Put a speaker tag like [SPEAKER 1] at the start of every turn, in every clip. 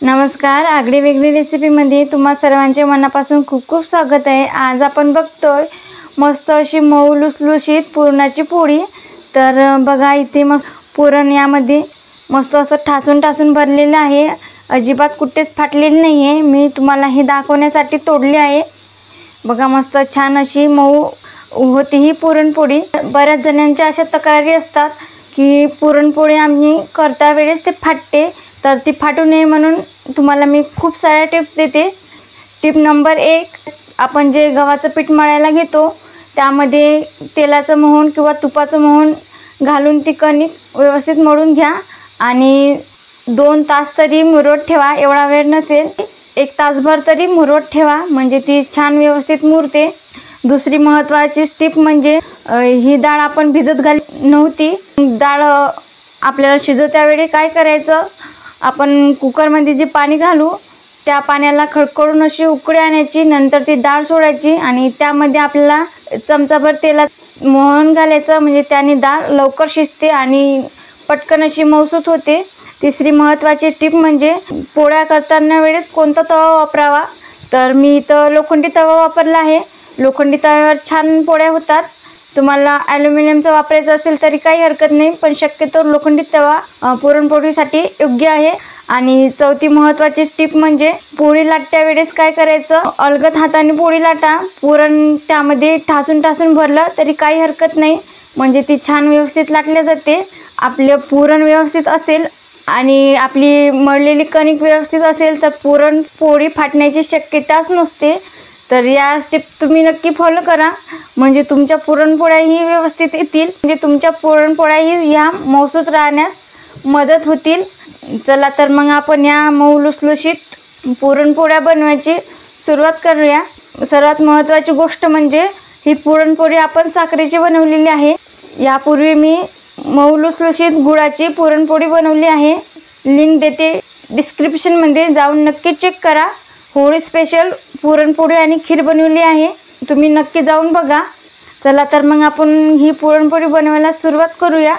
[SPEAKER 1] नमस्कार, आगळी वेगळी रेसिपीमध्ये तुम्हा सर्वांचे मनापासून खूप खूप स्वागत आहे। आज आपण बघतोय मस्त अशी मऊ लुसलुशीत पुरणाची पोळी। तर बघा इथे मस्त पुरण यामध्ये मस्त असं ठासून ठासून भरलेलं आहे, अजिबात कुठेच फाटलेलं नाही आहे। मी तुम्हाला हे दाखवण्यासाठी तोडली आहे। बघा मस्त छान अशी मऊ होती ही पुरणपोळी। बऱ्याच जणांच्या अशा तक्रारी असतात की पुरणपोळी आम्ही करता वेळेस ते फाटते, तर ती फाटू नये म्हणून तुम्हाला मी खूप साऱ्या टिप्स देते। टिप नंबर 1, आपण जे गव्हाचं पीठ मळायला घेतो त्यामध्ये तेलाचं मोहन किंवा तुपाचं मोहन घालून ती कणिक व्यवस्थित मळून घ्या आणि 2 तास तरी मुरत ठेवा। एवढा वेळ नसेल 1 तासभर तरी मुरत ठेवा, म्हणजे ती छान व्यवस्थित मुरते। दुसरी महत्त्वाची टिप म्हणजे ही डाळ आपण भिजत घातली नव्हती। डाळ आपल्याला शिजवत्या वेळी काय करायचं, आपण कुकरमध्ये जे पाणी घालू त्या पाण्याला खडखडून अशी उकळी आणायची, नंतर ती डाळ सोडायची आणि त्यामध्ये आपल्याला चमचाभर तेलात मोहन घालायचं, म्हणजे त्याने डाळ लवकर शिजते आणि पटकन अशी मऊसूत होते। तिसरी महत्त्वाची टिप म्हणजे पोळ्या करताना वेळेस कोणता तवा वापरावा, तर मी इथं लोखंडी तवा वापरला आहे। लोखंडी तव्यावर छान पोळ्या होतात। तुम्हाला ॲल्युमिनियमचा वापरायचा असेल तरी काही हरकत नाही, पण शक्यतो लोखंडी तवा पुरणपोळीसाठी योग्य आहे। आणि चौथी महत्त्वाची टिप म्हणजे पोळी लाटत्या वेळेस काय करायचं, अलगद हाताने पोळी लाटा। पुरण त्यामध्ये ठासून ठासून भरलं तरी काही हरकत नाही, म्हणजे ती छान व्यवस्थित लाटल्या जाते। आपलं पुरण व्यवस्थित असेल आणि आपली मळलेली कणिक व्यवस्थित असेल तर पुरणपोळी फाटण्याची शक्यताच नसते। तर या स्टेप तुम्ही नक्की फॉलो करा, म्हणजे तुमच्या पुरणपोळ्याही व्यवस्थित येतील, म्हणजे तुमच्या पुरणपोळ्याही या मऊसूत राहण्यास मदत होतील। चला तर मग आपण या मऊ लुसलुशीत पुरणपोळ्या बनवायची सुरुवात करूया। सर्वात महत्त्वाची गोष्ट म्हणजे ही पुरणपोळी आपण साखरेची बनवलेली आहे। यापूर्वी मी मऊ लुसलुशीत गुळाची पुरणपोळी बनवली आहे, लिंक देते डिस्क्रिप्शनमध्ये, जाऊन नक्की चेक करा। होळी स्पेशल पुरणपोळी आणि खीर बनवली आहे, तुम्ही नक्की जाऊन बघा। चला तर मग आपण ही पुरणपोळी बनवायला सुरुवात करूया।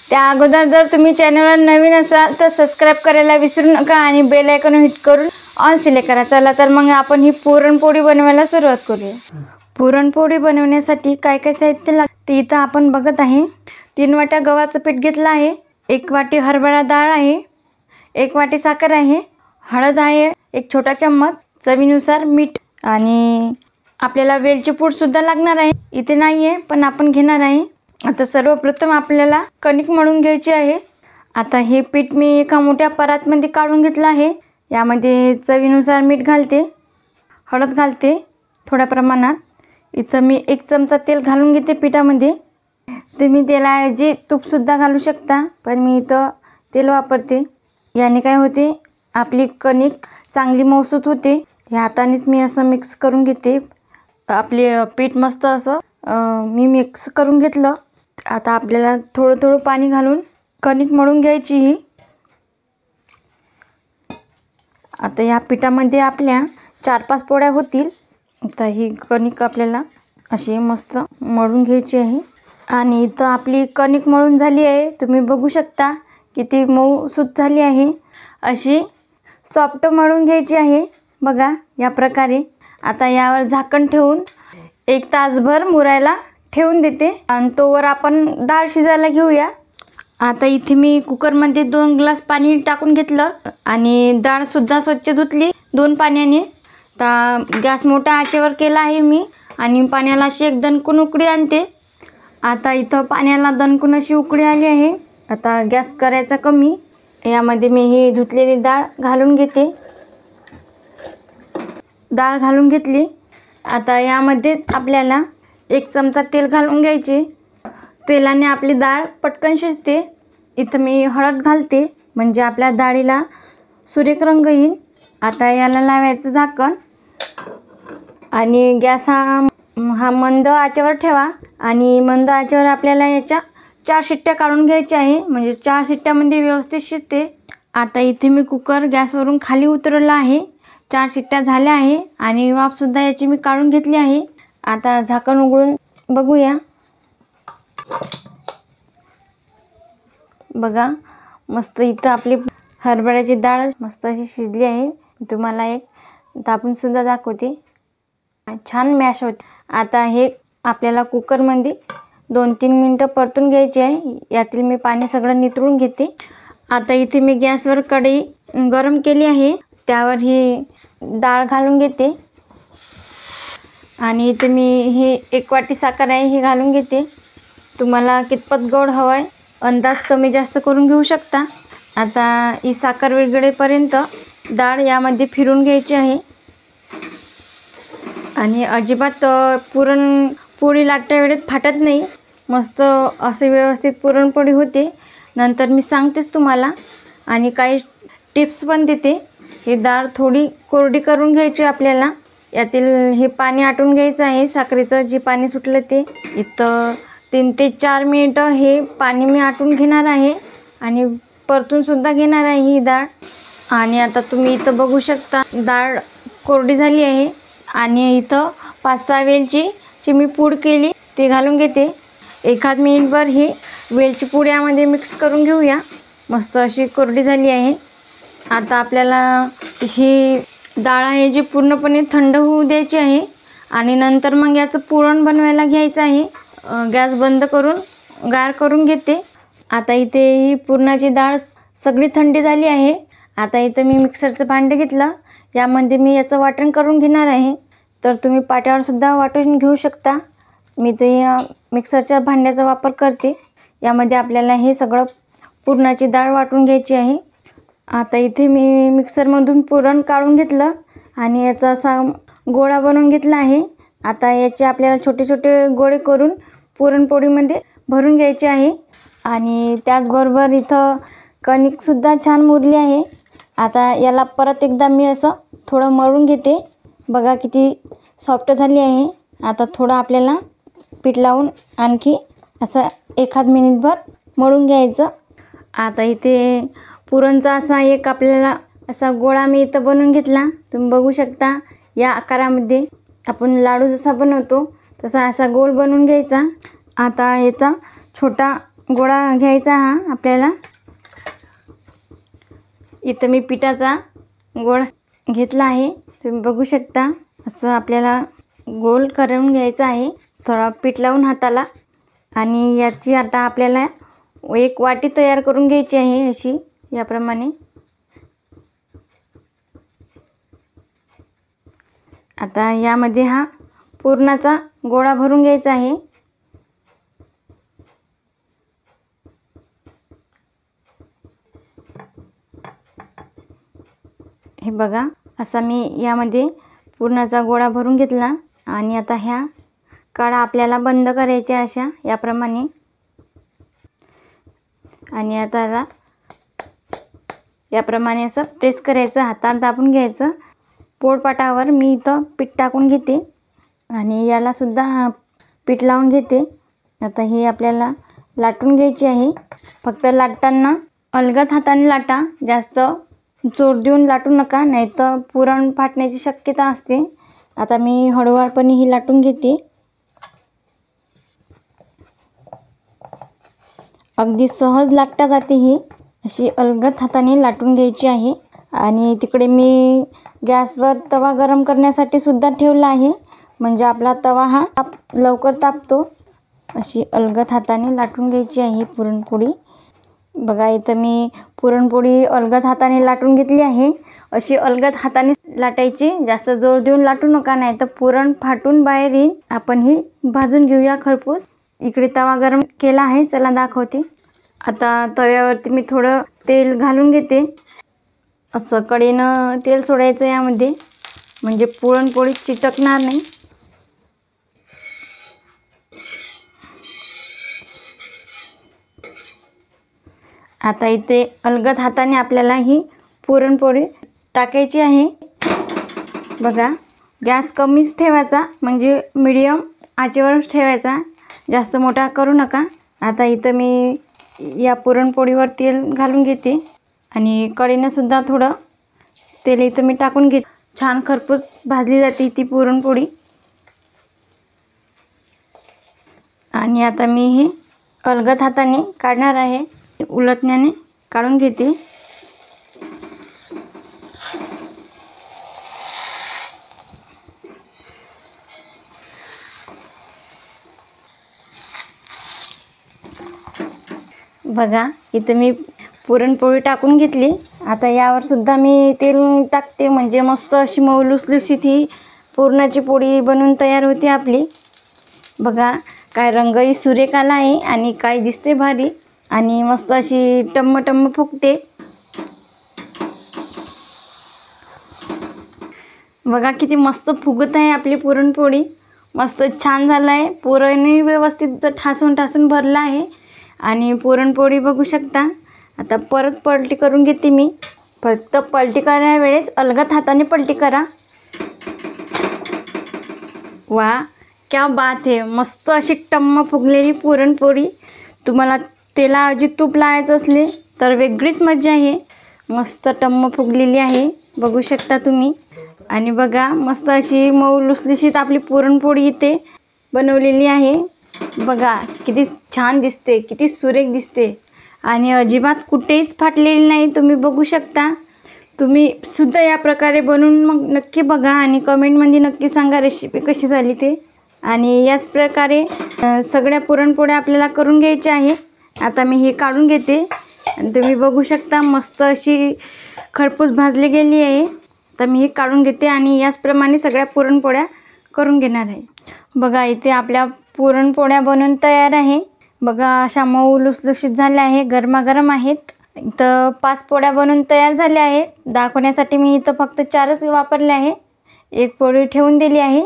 [SPEAKER 1] त्या अगोदर जर तुम्ही चॅनलवर नवीन असाल तर सबस्क्राईब करायला विसरू नका आणि बेल आयकॉन हिट करून ऑल सिलेक्ट करा। चला तर मग आपण ही पुरणपोळी बनवायला सुरुवात करूया। पुरणपोळी बनवण्यासाठी काय काय साहित्य लागते इथं आपण बघत आहे। 3 वाट्या गव्हाचं पीठ घेतलं आहे, 1 वाटी हरभरा डाळ आहे, 1 वाटी साखर आहे, हळद आहे 1 छोटा चम्मच, चवीनुसार मीठ आणि आपल्याला वेलची पूड सुद्धा लागणार आहे। इथे नाही आहे पण आपण घेणार आहे। आता सर्वप्रथम आपल्याला कणिक मळून घ्यायची आहे। आता हे पीठ मी एका मोठ्या परातमध्ये काढून घेतलं आहे। यामध्ये चवीनुसार मीठ घालते, हळद घालते थोड्या प्रमाणात। इथं मी 1 चमचा तेल घालून घेते पिठामध्ये। तुम्ही तेलाऐवजी तूपसुद्धा घालू शकता, पण मी इथं तेल वापरते। याने काय होते, आपली कणिक चांगली मऊसूत होते। ह्या हातानेच मी असं मिक्स करून घेते। आपले पीठ मस्त असं मी मिक्स करून घेतलं। आता आपल्याला थोडं थोडं पाणी घालून कणिक मळून घ्यायची ही। आता या पिठामध्ये आपल्या 4-5 पोळ्या होतील। आता ही कणिक आपल्याला अशी मस्त मळून घ्यायची आहे। आणि इथं आपली कणिक मळून झाली आहे, तुम्ही बघू शकता किती मऊसूत झाली आहे। अशी सॉफ्ट मळून घ्यायची आहे बघा या प्रकारे। आता यावर झाकण ठेवून 1 तासभर मुरायला ठेवून देते आणि तोवर आपण डाळ शिजायला घेऊया। आता इथे मी कुकरमध्ये 2 ग्लास पाणी टाकून घेतलं आणि डाळसुद्धा स्वच्छ धुतली 2 पाण्याने। तर गॅस मोठ्या आचेवर केला आहे मी आणि पाण्याला अशी एक दणकून उकळी आणते। आता इथं पाण्याला दणकून अशी उकळी आली आहे। आता गॅस करायचा कमी। यामध्ये मी ही धुतलेली डाळ घालून घेते। डाळ घालून घेतली। आता यामध्येच आपल्याला 1 चमचा तेल घालून घ्यायचे। तेलाने आपली डाळ पटकन शिजते। इथं मी हळद घालते, म्हणजे आपल्या डाळीला सुरेख रंग येईल। आता याला लावायचं झाकण आणि गॅस हा मंद आचेवर ठेवा आणि मंद आचेवर आपल्याला याच्या 4 शिट्ट्या काढून घ्यायच्या आहे, म्हणजे 4 शिट्ट्यामध्ये व्यवस्थित शिजते। आता इथे मी कुकर गॅसवरून खाली उतरवला आहे। 4 शिट्ट्या झाल्या आहे आणि वाफसुद्धा याची मी काढून घेतली आहे। आता झाकण उघडून बघूया। बघा मस्त इथं आपली हरभऱ्याची डाळ मस्त अशी शिजली आहे. तुम्हाला एक दाबून सुद्धा दाखवते. छान मॅश होते. आता हे आपल्याला कुकरमध्ये 2-3 मिनटं परतून घ्यायचे आहे. यातील मी पाणी सगळं नितळून घेते. आता इथे मी गॅसवर कढई गरम केली आहे. त्यावर ही डाळ घालून घेते आणि इथे मी हे 1 वाटी साखर आहे हे घालून घेते. तुम्हाला कितपत गोड हवा आहे अंदाज कमी जास्त करून घेऊ शकता. आता ही साखर विरघळेपर्यंत डाळ यामध्ये फिरून घ्यायची आहे आणि अजिबात पुरणपोळी लाटत्या वेळेत फाटत नाही. मस्त असे व्यवस्थित पुरणपोळी होते. नंतर मी सांगतेच तुम्हाला आणि काही टिप्स पण देते. ही डाळ थोडी कोरडी करून घ्यायची आपल्याला. यातील हे पाणी आटून घ्यायचं आहे. साखरेचं जे पाणी सुटलं ते इथं 3 ते 4 मिनिटं हे पाणी मी आटून घेणार आहे आणि परतून सुद्धा घेणार आहे ही डाळ. आणि आता तुम्ही इथं बघू शकता डाळ कोरडी झाली आहे आणि इथं 5-6 वेलचीची मी पूड केली ते घालून घेते. 1 मिनिटभर ही वेलची पूड यामध्ये मिक्स करून घेऊया. मस्त अशी कोरडी झाली आहे. आता आपल्याला ही डाळ आहे जी पूर्णपणे थंड होऊ द्यायची आहे आणि नंतर मग याचं पुरण बनवायला घ्यायचं आहे. गॅस बंद करून गार करून घेते. आता इथे ही पुरणाची डाळ सगळी थंडी झाली आहे. आता इथं मी मिक्सरचं भांडं घेतलं. यामध्ये मी याचं वाटण करून घेणार आहे. तर तुम्ही पाट्यावर सुद्धा वाटून घेऊ शकता. मी ते या मिक्सरच्या भांड्याचा वापर करते. यामध्ये आपल्याला हे सगळं पुरणाची डाळ वाटून घ्यायची आहे. आता इथे मी मिक्सरमधून पुरण काढून घेतलं आणि याचा असा गोळा बनवून घेतला आहे. आता याचे आपल्याला छोटे छोटे गोळे करून पुरणपोळीमध्ये भरून घ्यायचे आहे. आणि त्याचबरोबर इथं कणिकसुद्धा छान मुरली आहे. आता याला परत एकदा मी असं थोडं मळून घेते. बघा किती सॉफ्ट झाली आहे. आता थोडं आपल्याला पीठ लावून आणखी असं 1 मिनिटभर मळून घ्यायचं. आता इथे पुरणचा असा एक आपल्याला असा गोळा मी इथं बनवून घेतला. तुम्ही बघू शकता या आकारामध्ये आपण लाडू जसा बनवतो तसा असा गोल बनवून घ्यायचा. आता याचा छोटा गोळा घ्यायचा हा आपल्याला. इथं मी पिठाचा गोळा घेतला आहे. तुम्ही बघू शकता असं आपल्याला गोल करून घ्यायचा आहे. थोडा पीठ लावून हाताला आणि याची आता आपल्याला 1 वाटी तयार करून घ्यायची आहे अशी याप्रमाणे. आता यामध्ये हा पुरणाचा गोळा भरून घ्यायचा आहे. हे बघा असा मी यामध्ये पुरणाचा गोळा भरून घेतला आणि आता ह्या काळा आपल्याला बंद करायच्या अशा याप्रमाणे. आणि आता याप्रमाणे असं प्रेस करायचं, हाताला दाबून घ्यायचं. पोळपाटावर मी इथं पीठ टाकून घेते आणि याला सुद्धा पीठ लावून घेते. आता हे आपल्याला लाटून घ्यायची आहे. फक्त लाटताना अलगद हाताने लाटा, जास्त जोर देऊन लाटू नका, नाहीतर पुरण फाटण्याची शक्यता असते. आता मी हळूवारपणे ही लाटून घेते. अगदी सहज लाटता जाते ही. अशी अलगद हाताने लाटून घ्यायची आहे. आणि तिकडे मी गॅसवर तवा गरम करण्यासाठी सुद्धा ठेवला आहे, म्हणजे आपला तवा हा लवकर तापतो. अशी अलगद हाताने लाटून घ्यायची आहे पुरणपोळी. बघा इथं मी पुरणपोळी अलगद हाताने लाटून घेतली आहे. अशी अलगद हाताने लाटायची, जास्त जोर देऊन लाटू नका, नाही तर पुरण फाटून बाहेर येईल. आपण ही भाजून घेऊया खरपूस. इकडे तवा गरम केला आहे, चला दाखवते. आता तव्यावरती मी थोडं तेल घालून घेते. असं कडेनं तेल सोडायचं यामध्ये, म्हणजे पुरणपोळी चिटकणार नाही. आता इथे अलगद हाताने आपल्याला ही पुरणपोळी टाकायची आहे. बघा गॅस कमीच ठेवायचा, म्हणजे मीडियम आचेवर ठेवायचा, जास्त मोठा करू नका. आता इथं मी या पुरणपोळीवर तेल घालून घेते आणि कढईनं सुद्धा थोडं तेल इथं मी टाकून घेते. छान खरपूस भाजली जाते ती पुरणपोळी. आणि आता मी हे अलगद हाताने काढणार आहे, उलटण्याने काढून घेते. बघा इथं मी पुरणपोळी टाकून घेतली. आता यावर सुद्धा मी तेल टाकते, म्हणजे मस्त अशी मऊ लुसलुशीत ही पुरणाची पोळी बनवून तयार होते आपली. बघा काय रंगही सुरेख आला आहे आणि काय दिसते भारी आणि मस्त अशी टम्म टम्म फुगते. बघा किती मस्त फुगत आहे आपली पुरणपोळी. मस्त छान झालं आहे. पुरणही व्यवस्थित ठासून ठासून भरलं आहे आणि पुरणपोळी बघू शकता. आता परत पलटी करून घेते मी. फक्त पलटी करण्यावेळेस अलगद हाताने पलटी करा. वा क्या बात आहे. मस्त अशी टम्म फुगलेली पुरणपोळी. तुम्हाला तेलाऐवजी तूप लावायचं असले तर वेगळीच मजा आहे. मस्त टम्म फुगलेली आहे बघू शकता तुम्ही. आणि बघा मस्त अशी मऊ लुसलुशीत आपली पुरणपोळी इथे बनवलेली आहे. बघा किती छान दिसते, किती सुरेख दिसते आणि अजिबात कुठेच फाटलेली नाही. तुम्ही बघू शकता. तुम्ही सुद्धा या प्रकारे बनवून मग नक्की बघा आणि कमेंटमध्ये नक्की सांगा रेसिपी कशी झाली ते. आणि याच प्रकारे सगळ्या पुरणपोळ्या आपल्याला करून घ्यायच्या आहे. आता मी हे काढून घेते आणि तुम्ही बघू शकता मस्त अशी खरपूस भाजली गेली आहे. तर मी हे काढून घेते आणि याचप्रमाणे सगळ्या पुरणपोळ्या करून घेणार आहे. बघा इथे आपल्या पुरणपोळ्या बनवून तयार आहे. बघा अशा मऊ लुसलुशीत झाल्या आहे, गरमागरम आहेत. इथं 5 पोळ्या बनवून तयार झाल्या आहेत. दाखवण्यासाठी मी इथं फक्त 4च वापरले आहे. एक पोळी ठेवून दिली आहे.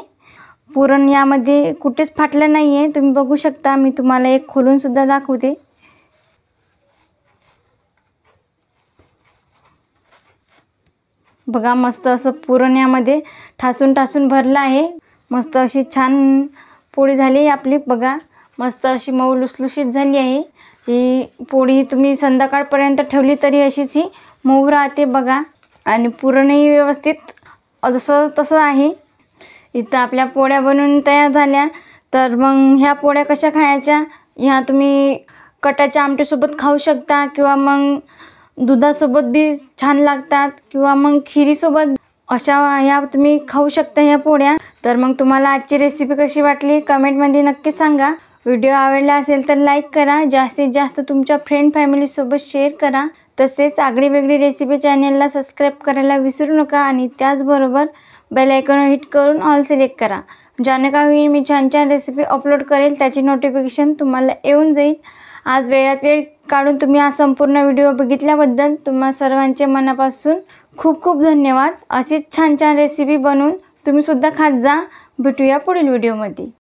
[SPEAKER 1] पुरण यामध्ये कुठेच फाटलं नाही आहे. तुम्ही बघू शकता. मी तुम्हाला एक खोलून सुद्धा दाखवते. बघा मस्त असं पुरण यामध्ये ठासून ठासून भरलं आहे. मस्त अशी छान पोळी झाली आपली. बघा मस्त अशी मऊ लुसलुशीत झाली आहे. ही पोळी तुम्ही संध्याकाळपर्यंत ठेवली तरी अशीच ही मऊ राहते. बघा आणि पुरणही व्यवस्थित जसं तसं आहे. इथं आपल्या पोळ्या बनवून तयार झाल्या. तर मग ह्या पोळ्या कशा खायच्या, ह्या तुम्ही कटाच्या आमटीसोबत खाऊ शकता किंवा मग दुधासोबत बी छान लागतात किंवा मग खिरीसोबत. अशा ह्या तुम्ही खाऊ शकता ह्या पोळ्या. तर मग तुम्हाला आजची रेसिपी कशी वाटली कमेंटमध्ये नक्की सांगा. व्हिडिओ आवडला असेल तर लाईक करा. जास्तीत जास्त तुमच्या फ्रेंड फॅमिलीसोबत शेअर करा. तसेच आगळी वेगळी रेसिपी चॅनलला सबस्क्राईब करायला विसरू नका आणि त्याचबरोबर बेल आयकॉन हिट करून ऑल सिलेक्ट करा. ज्याने का होईल मी छान छान रेसिपी अपलोड करेल त्याची नोटिफिकेशन तुम्हाला येऊन जाईल. आज वेळात वेळ काढून तुम्ही हा संपूर्ण व्हिडिओ बघितल्याबद्दल तुम्हा सर्वांचे मनापासून खूप खूप धन्यवाद. अशीच छान छान रेसिपी बनवून तुम्ही सुद्धा खात जा. भेटूया पुढील व्हिडिओमध्ये.